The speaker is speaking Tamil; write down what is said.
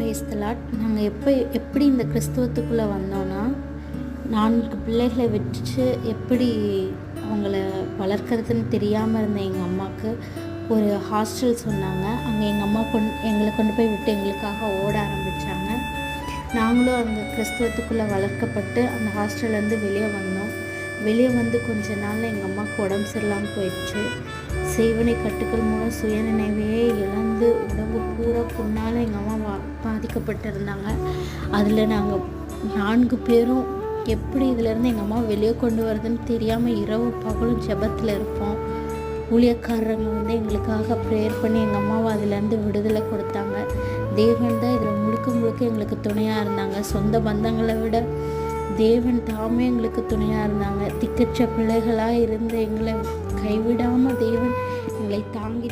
Praise the Lord. நாங்கள் எப்படி இந்த கிறிஸ்துவத்துக்குள்ளே வந்தோன்னா, 4 பிள்ளைகளை வச்சு எப்படி அவங்கள வளர்க்குறதுன்னு தெரியாமல் இருந்த எங்கள் அம்மாவுக்கு ஒரு ஹாஸ்டல் சொன்னாங்க. அங்கே எங்கள் அம்மா எங்களை கொண்டு போய் விட்டு எங்களுக்காக ஓட ஆரம்பித்தாங்க. நாங்களும் அங்கே கிறிஸ்துவத்துக்குள்ளே வளர்க்கப்பட்டு அந்த ஹாஸ்டல்லேருந்து வெளியே வந்தோம். வெளியே வந்து கொஞ்ச நாளில் எங்கள் அம்மாவுக்கு உடம்பு சரியில்லாமல் போயிடுச்சு. செய்வனை கட்டுக்கள் மூலம் சுயநினைவையே இழந்து உடம்பு பூரா புண்ணால் எங்கள் அம்மா பாதிக்கப்பட்டிருந்தாங்க. அதில் நாங்கள் 4 பேரும் எப்படி இதிலேருந்து எங்கள் அம்மா வெளியே கொண்டு வரதுன்னு தெரியாமல் இரவு பகலும் ஜெபத்தில் இருப்போம். ஊழியக்காரங்க வந்து எங்களுக்காக ப்ரேயர் பண்ணி எங்கள் அம்மாவை அதிலேருந்து விடுதலை கொடுத்தாங்க. தேவன் தான் இதில் முழுக்க எங்களுக்கு துணையாக இருந்தாங்க. சொந்த பந்தங்களை விட தேவன் தாமே எங்களுக்கு துணையாக இருந்தாங்க. திக்கற்ற பிள்ளைகளாக இருந்த எங்களை கைவிடாமல் தேவன் எங்களை தாங்கி